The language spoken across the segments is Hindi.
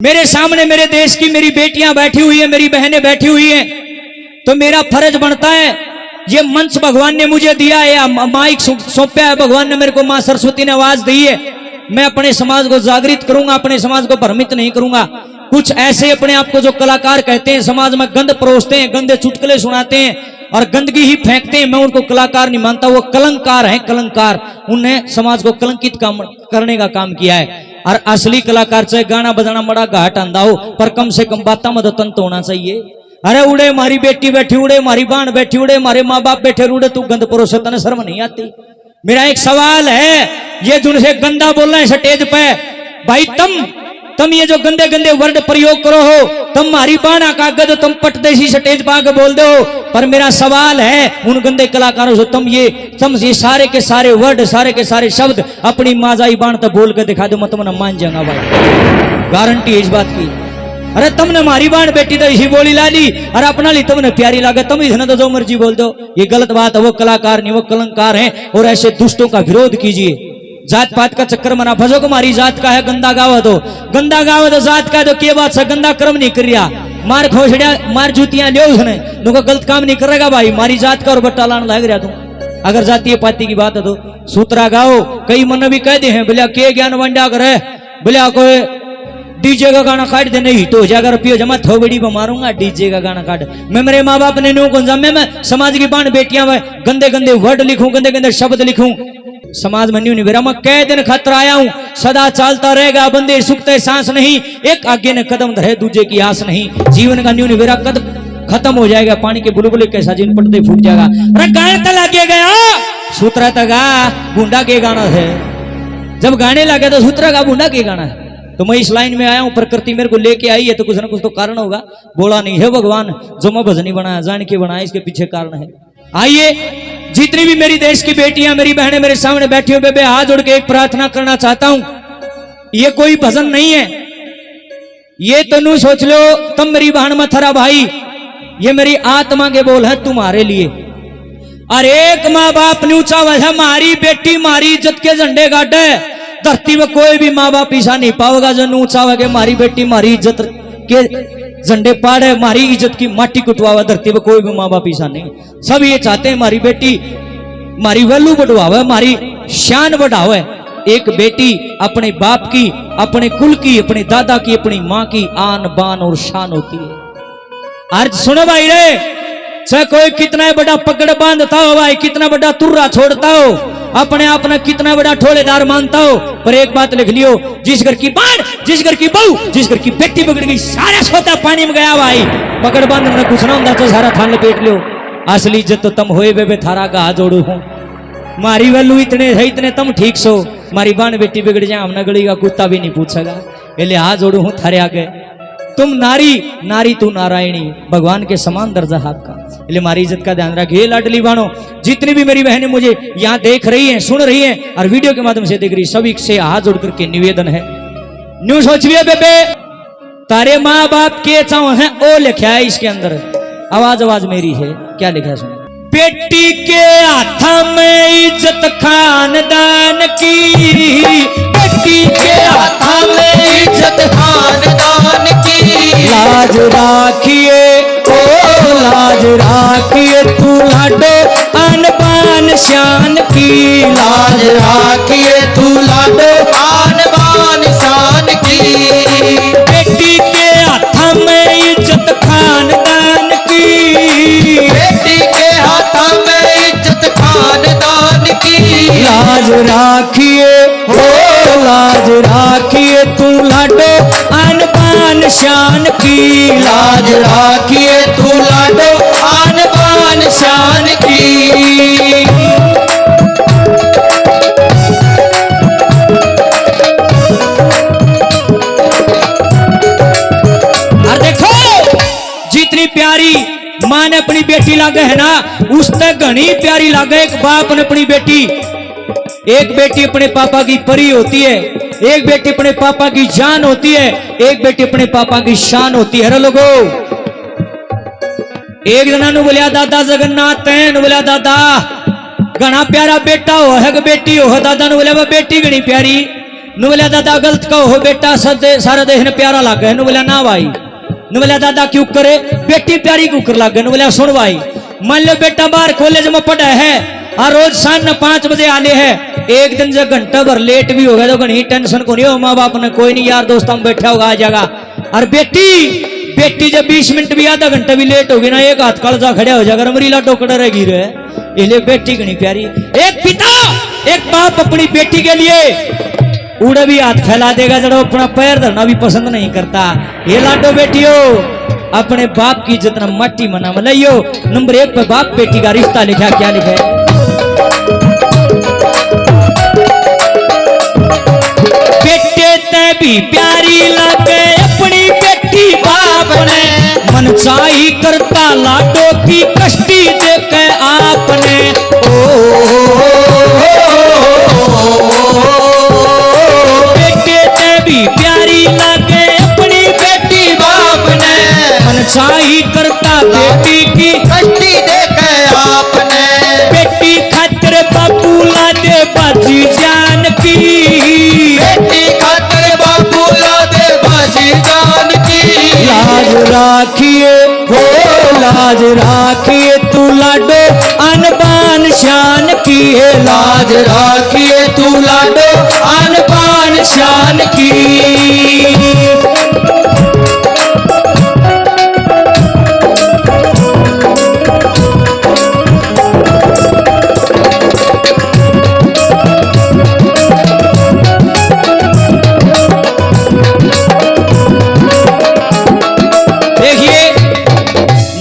मेरे सामने मेरे देश की मेरी बेटियां बैठी हुई है, मेरी बहनें बैठी हुई हैं, तो मेरा फर्ज बनता है, ये मंच भगवान ने मुझे दिया है, माइक सौंपा है भगवान ने मेरे को, मां सरस्वती ने आवाज दी है, मैं अपने समाज को जागृत करूंगा, अपने समाज को भ्रमित नहीं करूंगा। कुछ ऐसे अपने आप को जो कलाकार कहते हैं, समाज में गंद परोसते हैं, गंदे चुटकुले सुनाते हैं और गंदगी ही फेंकते हैं, मैं उनको कलाकार नहीं मानता, वो कलंकार हैं, कलंकार। उन्हें समाज को कलंकित करने का काम किया है। और असली कलाकार चाहे गाना बजाना बड़ा घाट आंदा हो, पर कम से कम बातों में तो तंत होना चाहिए। अरे उड़े मारी बेटी बैठी उड़े, मारी बहन बैठी उड़े, मारे माँ बाप बैठे उड़े, तू गंद परोसे, तने शर्म नहीं आती? मेरा एक सवाल है, ये जिनसे गंदा बोल रहे हैं स्टेज पे, भाई तुम ये जो गंदे गंदे वर्ड प्रयोग करो हो, तुम मारी बाना कागज, तुम पटदेशी स्टेज पा के बोल दो, पर मेरा सवाल है उन गंदे कलाकारों से, तुम ये सारे के सारे वर्ड, सारे के सारे शब्द अपनी माजाई बाण तक बोल के दिखा दो, मैं तुमने मान जाऊंगा भाई, गारंटी है इस बात की। अरे तुमने मारी बाण बेटी तो इसी बोली ला ली और अपना ली तुमने प्यारी लागे, तुम इसने तो जो मर्जी बोल दो, ये गलत बात है। वो कलाकार नहीं, वो कलंकार हैं, और ऐसे दुष्टों का विरोध कीजिए। जात पात का चक्कर मना फंसो को मारी जात का है गंदा गावा दो, गंदा गावा दो जात का, तो के बात से गंदा कर्म नहीं कर रहा, मार खोसड़िया मार जूतियां लियो उसने, तुमको गलत काम नहीं करेगा भाई, मारी जात का और बट्टा लाने लग रहा तुम। अगर जातीय पाती की बात है तो सूत्रा गाओ, कई मन भी कहते हैं बोलिया के ज्ञान वंडा करे, बोलिया कोई डीजे का गाना काट दे, नहीं तो जाकर पियो जमा थोबड़ी पर मारूंगा, डीजे का गाना काट। मैं मेरे माँ बाप ने नो को जमे, मैं समाज की बाण बेटियां में गंदे गंदे वर्ड लिखूं, गंदे गंदे शब्द लिखूं, समाज में न्यू नहीं मेरा, मैं कई दिन खतरा आया हूं, सदा चलता रहेगा बंदे सुखते सांस नहीं, एक आगे ने कदम धरे दूजे की आस नहीं, जीवन का न्यू नहीं मेरा कदम खत्म हो जाएगा, पानी के बुलबुले कैसा जिन पड़ते फूट जाएगा। अरे गाने तक लगे गया सूत्रा तक बूंदा के गाना है, जब गाने लगे तो सूत्रा का बूंदा के गाना है। तो मैं इस लाइन में आया हूं, प्रकृति मेरे को लेके आई है तो कुछ ना कुछ तो कारण होगा, बोला नहीं है भगवान जो मैं भजनी बनाया जान के बनाया, इसके पीछे कारण है। आइए जितनी भी मेरी देश की बेटियां मेरी बहनें मेरे सामने बैठी हो, बेबे हाथ जोड़ के एक प्रार्थना करना चाहता हूं। ये कोई भजन नहीं है, ये तनु सोच लो तुम मेरी बहन में थरा भाई, ये मेरी आत्मा के बोल है तुम्हारे लिए। और एक माँ बाप ने ऊंचा वजह मारी बेटी मारी इज्जत के झंडे गाटे, धरती में कोई भी माँ बाप ईसा नहीं पाओगा जो ऊंचा वगे मारी बेटी मारी इज्जत के झंडे पाड़े, मारी इज्जत की माटी कुटवावा, धरती में कोई भी माँ बाप ईसा नहीं। सब ये चाहते हैं मारी बेटी मारी वैल्यू बढ़ावे, मारी शान बढ़ावे। एक बेटी अपने बाप की, अपने कुल की, अपने दादा की, अपनी माँ की आन बान और शान होती है। आज सुनो भाई रे, चाहे कोई कितना बड़ा पकड़ बांधता हो भाई, कितना बड़ा तुर्रा छोड़ता हो, अपने आप ने कितना बड़ा ठोलेदार मानता हो, पर एक बात लिख लियो, जिस घर की बाण, जिस घर की बहू, जिस घर की बेटी बिगड़ गई, सारा सोता पानी में गया भाई। पकड़ बांध में कुछ ना होता तो सारा थान लपेट लियो। असली इज्जत तो तम होए बेबे थारा का हाथ जोड़ू हूं, मारी वल्लू इतने है, इतने तम ठीक सो, मारी बाण बेटी बिगड़ जाए हमने गली का कुत्ता भी नहीं पूछेगा, इसलिए हाथ जोड़ू हूं थारे आगे। तुम नारी, नारी तू नारायणी, भगवान के समान दर्जा आपका, इसलिए हमारी इज्जत का ध्यान रखिए। लाडली बाणों, जितनी भी मेरी बहनें मुझे यहाँ देख रही हैं, सुन रही हैं और वीडियो के माध्यम से देख रही, सभी से हाथ जोड़ करके निवेदन है, न्यू सोचिए बेबे तारे माँ बाप के चाव है ओ लिखा है इसके अंदर, आवाज आवाज मेरी है, क्या लिखा है सुनो। बेटी के हाथ में इज्जत खानदान की, बेटी के हाथ में इज्जत खानदान की, लाज राखिए ओ लाज राखिए तू लाडो अनबान शान की, लाज राखिए तू लाडो अनबान शान की, बेटी के हाथ में इज्जत खानदान की, बेटी के हाथ में इज्जत खानदान की, लाज राखिए हो लाज राखिए तू लाडो अनबान शान की, लाज राखिए तू लाडो अनबान शान की। और देखो जितनी प्यारी मां ने अपनी बेटी लागे है ना, उससे घनी प्यारी लागे एक बाप ने अपनी बेटी। एक बेटी अपने पापा की परी होती है, एक बेटी अपने पापा की जान होती है, एक बेटी अपने पापा की शान होती है। लोगो एक जना नु बोलिया दादा जगन्नाथ है, नु बोलिया दादा घना प्यारा बेटा हो है बेटी हो, दादा नु बोलिया बेटी घनी प्यारी, नु बोला दादा गलत कहो हो बेटा, सारा देखने प्यारा लग गया। नु बोला ना भाई। नु बोला दादा क्यों करे, बेटी प्यारी क्यों कर लग गए। नु बोला सुन भाई, मान लो बेटा बाहर कॉलेज में पढ़ा है और रोज शाम 5 बजे आने है, एक दिन जब घंटा भर लेट भी हो गया तो घनी टेंशन को नहीं हो, माँ बाप ने कोई नहीं यार दोस्त हम बैठा होगा आ जाएगा। और बेटी जब 20 मिनट भी आधा घंटा भी लेट होगी ना, एक हाथ कलजा खड़ा हो जाएगा, मरी लाडो कड़ा रहेगी रे। इसलिए बेटी घनी प्यारी। एक पिता एक बाप अपनी बेटी के लिए उड़ा भी हाथ फैला देगा जब अपना पैर धरना भी पसंद नहीं करता। ये लाडो बेटियों अपने बाप की इज्जत न मट्टी मना मलाइयो। नंबर 1 पे बाप बेटी का रिश्ता लिखा, क्या लिखा है, बेटे ते भी प्यारी लगे अपनी बेटी बाप ने, मन चाही करता लाडो की कष्टी देखे आपने। बेटे ते भी प्यारी लगे अपनी बेटी बाप ने, मन चाही करता बेटी की कष्टी देखे आपने। बेटी खातिर बापू ला दे बाजी जान की, बेटी खातिर बापू ला दे बाजी जान की। लाज राखिए हो लाज राखिए तू लाडो अनबान शान की है, लाज राखिए तू लाडो अनबान शान की।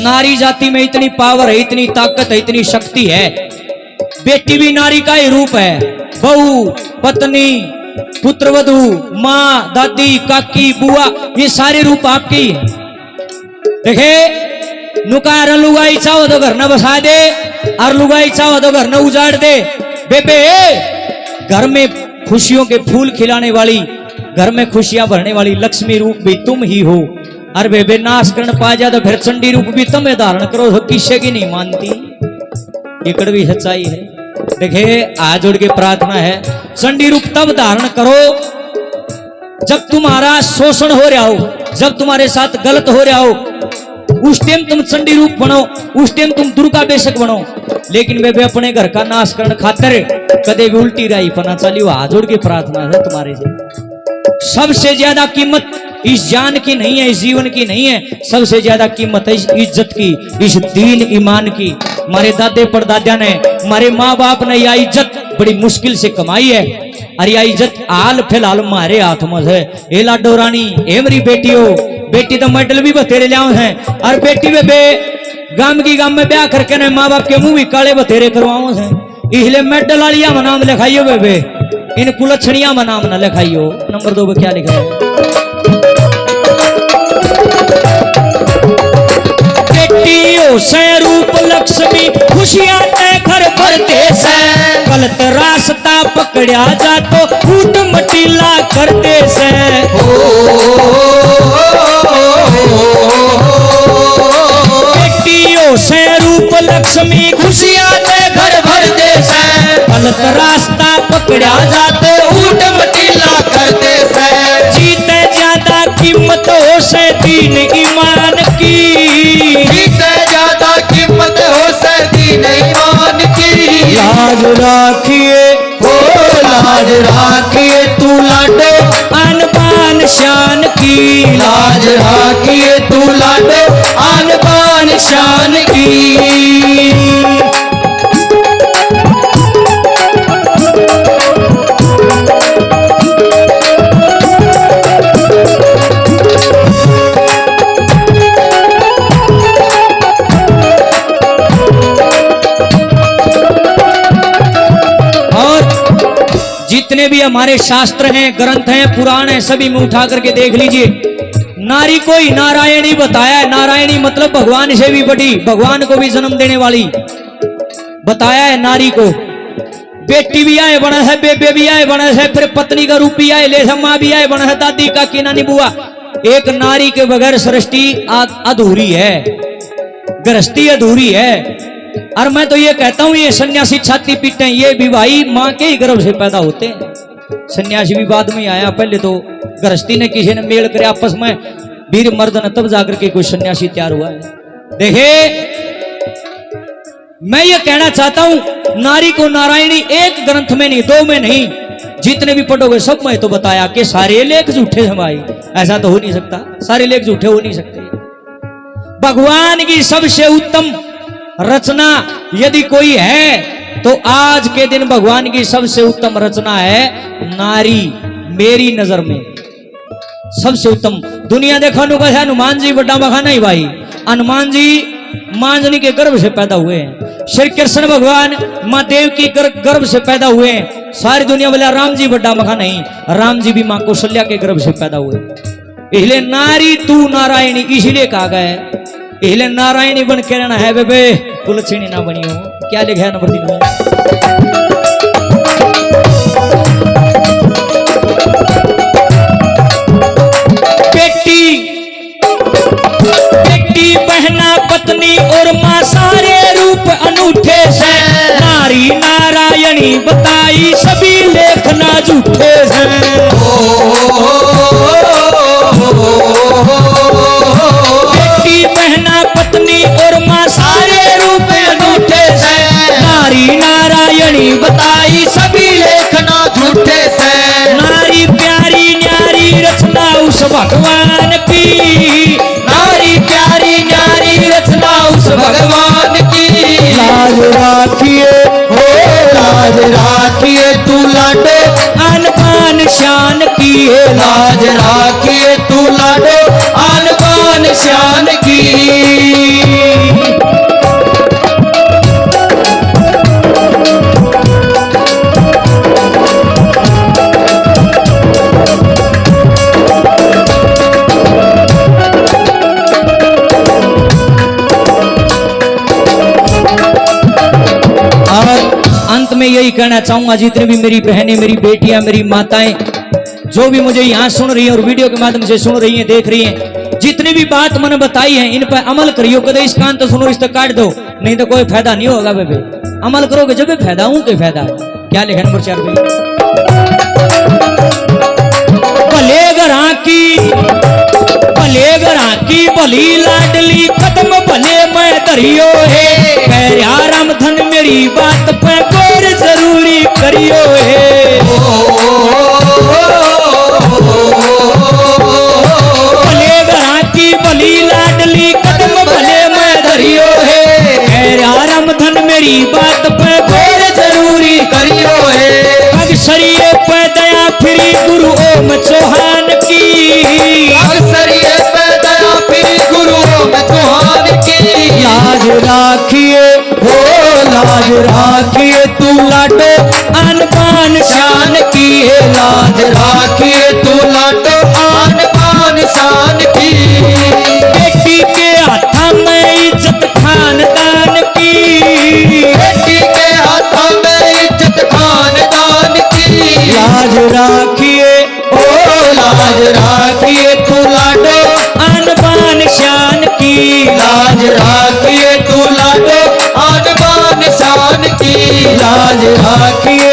नारी जाति में इतनी पावर है, इतनी ताकत है, इतनी शक्ति है। बेटी भी नारी का ही रूप है। बहू, पत्नी, पुत्रवधू, माँ, दादी, काकी, बुआ, ये सारे रूप आपके ही है। देखे नुकार लुगाई चाहो तो घर न बसा दे और लुगाई चाहो तो घर न उजाड़ दे। बेबे घर में खुशियों के फूल खिलाने वाली, घर में खुशियां भरने वाली लक्ष्मी रूप भी तुम ही हो। अरे बेबे नाश करण पा जा तो फिर चंडी रूप भी तुम्हें धारण करो तो किसे की नहीं मानती। ये कड़वी सच्चाई है। देखे हाथ जोड़ के प्रार्थना है, चंडी रूप तब धारण करो जब तुम्हारा शोषण हो रहा हो, जब तुम्हारे साथ गलत हो रहा हो, उस टाइम तुम चंडी रूप बनो, उस टाइम तुम दुर्गा बेशक बनो। लेकिन बेबे अपने घर का नाश करण खातर कदे भी उल्टी राई पना चलियो। हाथ जोड़ के प्रार्थना है तुम्हारे से। सबसे ज्यादा कीमत इस जान की नहीं है, इस जीवन की नहीं है, सबसे ज्यादा कीमत है इस इज्जत की, इस दीन ईमान की। हमारे दादे परदादा ने, हमारे माँ बाप ने यह इज्जत बड़ी मुश्किल से कमाई है और यह इज्जत हाल फिलहाल हमारे हाथ में है। ए लाडो रानी, ए मेरी बेटियों, बेटी तो मेडल भी बतेरे लिया है और बेटी बेबे गांव की गांव में ब्याह करके ने माँ बाप के मुंह भी काले बतेरे करवाओ है। इसलिए मेडल वालिया में नाम लिखाइयो बेबे, इन कुलछड़िया में नाम न लिखाइयो। नंबर 2 पे क्या लिखा है, बेटियों से रूप लक्ष्मी खुशियां ते घर भरते से, गलत रास्ता पकड़ा जा तो फूट मटीला करते से। बेटियों से रूप लक्ष्मी खुशियां ते घर भरते से, गलत रास्ता पकड़ा जा तो ऊट मटीला करते से। जीते ज्यादा कीमत हो से दीन ईमान की, जीते ज्यादा कीमत हो से दीन ईमान की। लाज राखिए हो लाज राखिए तू लाडो अनबान शान की, लाज राखिए तू लाडो अनबान शान की। जितने भी हमारे शास्त्र हैं, ग्रंथ हैं, पुराण हैं, सभी में उठा करके देख लीजिए, नारी को ही नारायणी बताया है। नारायणी मतलब भगवान से भी बड़ी, भगवान को भी जन्म देने वाली बताया है नारी को। बेटी भी आए बना है, बेबे भी आए बना है, फिर पत्नी का रूप भी आए, ले माँ भी आए बना है, दादी का की नानी बुआ। एक नारी के बगैर सृष्टि अधूरी है, गृहस्थी अधूरी है। और मैं तो ये कहता हूं ये सन्यासी छाती पीटते हैं, ये भी भाई मां के ही गर्भ से पैदा होते हैं। सन्यासी भी बाद में आया, पहले तो गृहस्थी ने किसी ने मेल करे आपस में वीर मर्दन, तब जाकर के कोई सन्यासी तैयार हुआ है। देखिए मैं ये कहना चाहता हूं, नारी को नारायणी एक ग्रंथ में नहीं, दो में नहीं, जितने भी पढ़ोगे सब में तो बताया कि सारे लेख झूठे हैं भाई। ऐसा तो हो नहीं सकता, सारे लेख झूठे हो नहीं सकते। भगवान की सबसे उत्तम रचना यदि कोई है तो आज के दिन भगवान की सबसे उत्तम रचना है नारी। मेरी नजर में सबसे उत्तम दुनिया देखा नु कैसे हनुमान जी बड़ा मखाना ही भाई। हनुमान जी मांजनी के गर्भ से पैदा हुए हैं, श्री कृष्ण भगवान माँ देव की गर्भ से पैदा हुए हैं। सारी दुनिया बोला राम जी बड़ा मखा नहीं, राम जी भी माँ कौशल्या के गर्भ से पैदा हुए। इसलिए नारी तू नारायणी इसीलिए कहा गया है, इसलिए नारायणी बन के रहना है बेबे, कुलक्षणी ना बनी हो। क्या लिखा है नंबर 3 में? बहना पत्नी और माँ सारे रूप अनूठे से, नारी नारायणी बताई सभी लेख ना झूठे से। बेटी बहना पत्नी और माँ सारे रूप अनूठे से, नारी नारायणी बताई सभी लेख ना झूठे से। नारी प्यारी न्यारी रचना उस भगवान की, नारी प्यारी न्यारी रचना उस भगवान की। लाज राखिए हो लाज राखिए तू लाडो आन बान शान की है, लाज राखिए तू लाडो आन बान शान की। अंत में यही कहना चाहूंगा, जितने भी मेरी बहनें, मेरी बेटियां, मेरी माताएं, जो भी मुझे यहाँ सुन रही हैं और वीडियो के माध्यम से सुन रही हैं, देख रही हैं, जितनी भी बात मैंने बताई है इन पर अमल करियो। कदे इस कान तो सुनो, इस तो काट दो, नहीं तो कोई फायदा नहीं होगा बेबे। अमल करोगे जब भी फायदा हूं के फायदा। क्या लिखा नंबर 4 पे? भले घरा की भली लाडली कदम भले मैं धरियो है, राम धन मेरी बात पे गौर जरूरी करियो है। भले घरा की भली लाडली कदम भले मैं धरियो है, राम धन मेरी बात पे गौर जरूरी करियो है। अक्षरिये पे दया फिरी गुरु ओम चौहान की, अक्षरिये पे दया फिरी गुरु ओम चौहान की। लाज राखिए हो लाज राखिए तू लाडो आन बान शान की है, लाज राखिए तू लाडो आन बान शान की। बेटी के हाथा में इज्जत खानदान की, बेटी के हाथा में इज्जत खानदान की। लाज राखिए ओ लाज राखिए तू लाडो आन बान शान की, लाज राखिए तू लाडो आन बान शान की। लाज राखिए